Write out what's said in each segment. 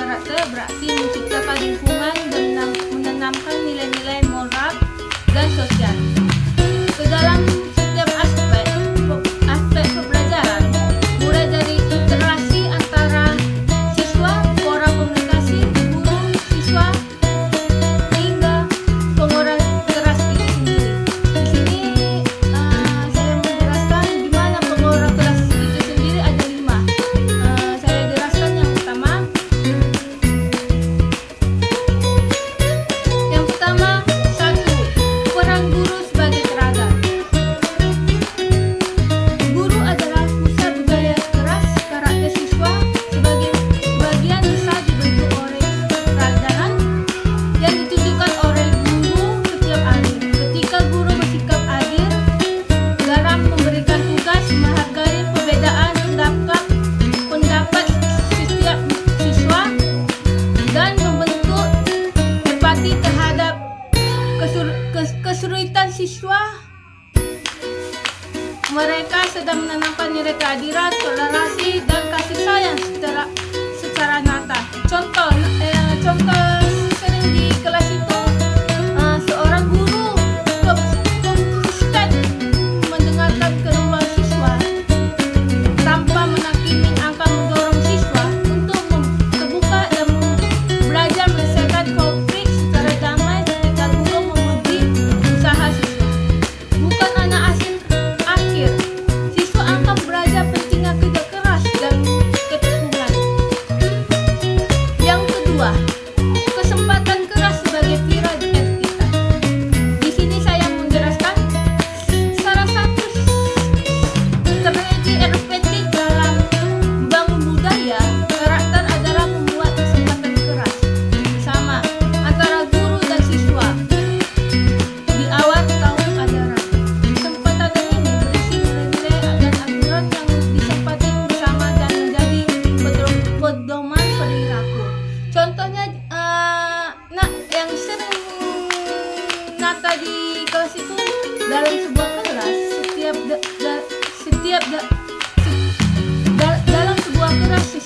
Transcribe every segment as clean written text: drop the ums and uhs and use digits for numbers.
karakter berarti menciptakan lingkungan dan menanamkan nilai-nilai moral dan sosial ke dalam setiap aspek pembelajaran, mulai dari interaksi antara siswa, pola komunikasi guru siswa hingga pengurangan keras itu sendiri. Di sini saya menjelaskan di mana pengurangan keras itu sendiri ada 5. Saya jelaskan yang pertama. Yang pertama, 1. Peran guru sebagai teladan. Guru adalah pusat budaya keras karakter siswa. Sebagian besar dibentuk oleh teladan yang ditunjukkan oleh guru setiap hari. Ketika guru bersikap adil dalam memberikan tugas, menghargai perbedaan pendapat setiap siswa, dan membentuk empati terhadap kesulitan siswa, mereka sedang menanamkan nilai keadilan, toleransi, dan kasih sayang secara nyata. Contoh sering di kelas itu, seorang guru konsisten mendengarkan keluhan siswa tanpa menghakimi, akan mendorong siswa untuk terbuka dan belajar menyelesaikan konflik secara damai ketika guru memuji usaha siswa. Bukan anak asing akhir, siswa akan belajar pentingnya kerja keras dan ketekunan. Yang kedua, kesempatan keras sebagai pilar etika. Di sini saya menjelaskan salah satu strategi efektif dalam membangun budaya karakter adalah membuat kesempatan keras bersama antara guru dan siswa di awal tahun ajaran. Kesempatan ini berisi nilai-nilai dan aturan yang disepakati bersama dan menjadi pedoman perilaku. Contohnya, yang sering nyata di kelas itu, dalam sebuah kelas dalam sebuah kelas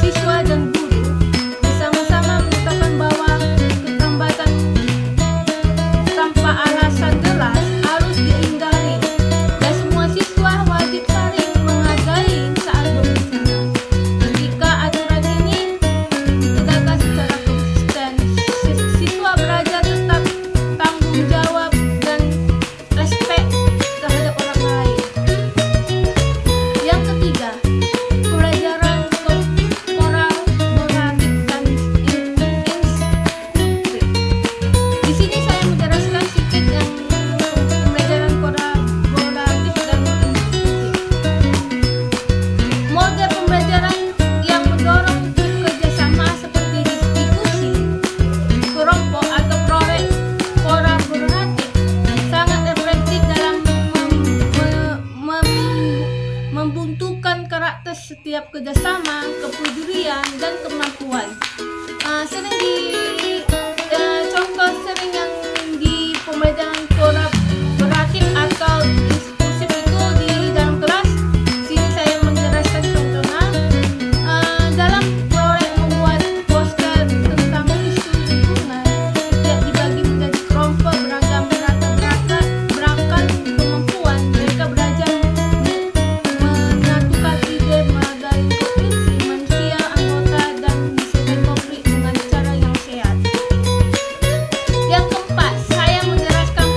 siswa dan guru bersama-sama menetapkan bahwa keterlambatan tanpa alasan jelas harus dihindari dan semua siswa wajib saling menghargai saat berbicara. Ketika aturan ini ditegakkan secara konsisten, siswa belajar tetap tanggung jawab dan respek terhadap orang lain. Yang ketiga, pelajaran moral, moratif, dan instruktif. Di sini saya menjelaskan sedikit yang pembelajaran moratif dan instruktif. Model pembelajaran yang mendorong kerjasama seperti diskusi kelompok atau proyek kolaboratif sangat efektif dalam membentukkan karakter setiap kerjasama, kepedulian, dan kemampuan. Contoh sering yang di pembelajaran kolaboratif atau diskursif itu di dalam kelas. Sini saya menjelaskan contohnya. Dalam proyek membuat poster tentang isu lingkungan, setiap dibagi menjadi kelompok beragam beragam kemampuan. Mereka belajar menyatukan ide, menghargai kompetensi manusia anggota, dan menyelesaikan konflik dengan cara yang sehat. Yang keempat, saya menjelaskan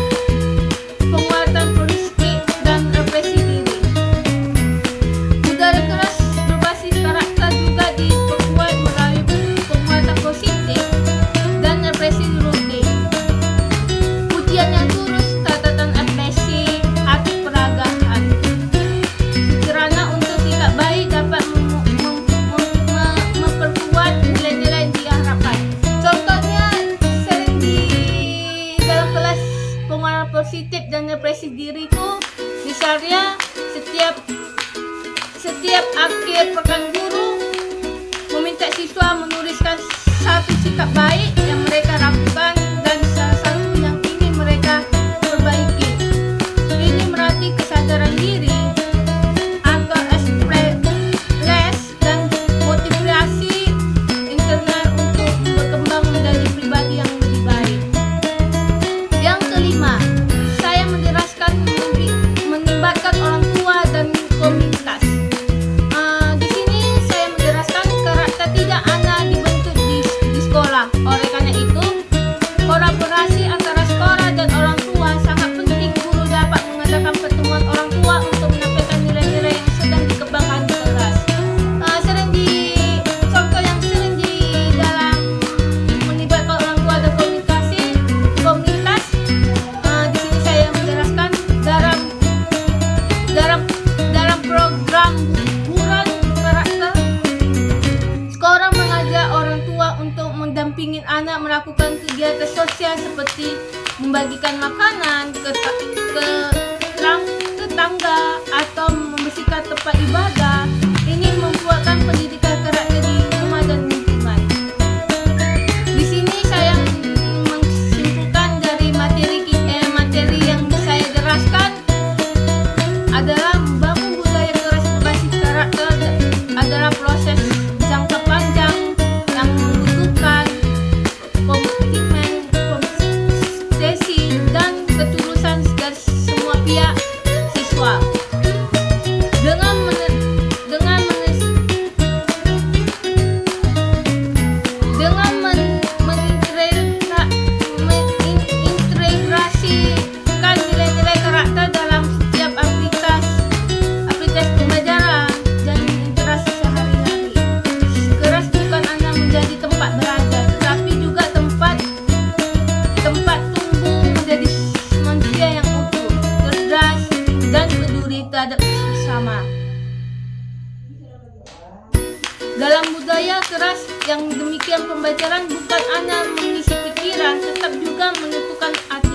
penguatan politik dan represi diri. Budaya keras berbasis karakter juga diperkuat melalui penguatan positif dan represi rutin. Ujian yang tulus, catatan amnesti, hati peragahan. Kerana untuk sikap baik dapat memperkuat nilai-nilai yang diharapkan. Contohnya sering di dalam kelas penguatan positif dan represi diri itu, misalnya setiap akhir pekan guru meminta siswa menuliskan satu sikap baik yang mereka lakukan dan salah satu yang ingin mereka perbaiki. Ini melatih kesadaran diri atau express dan motivasi internal kegiatan sosial seperti membagikan makanan ke tetangga atau membersihkan tempat ibadah. Ini membuatkan pendidikan karakter di rumah dan lingkungan. Di sini saya menyimpulkan dari materi yang saya jelaskan adalah membangun budaya keras berbasis karakter adalah proses jangka panjang yang membutuhkan komitmen, konsistensi, dan ketulusan dari semua pihak siswa. Mengintegrasikan nilai-nilai karakter dalam setiap aplikasi pembelajaran dan interaksi sehari-hari. Kelas bukan hanya menjadi tempat belajar, tetapi juga tempat tumbuh menjadi manusia yang utuh, cerdas, dan peduli terhadap sesama. Dalam budaya keras yang demikian, pembelajaran bukan hanya mengisi pikiran, tetap juga menentukan hati.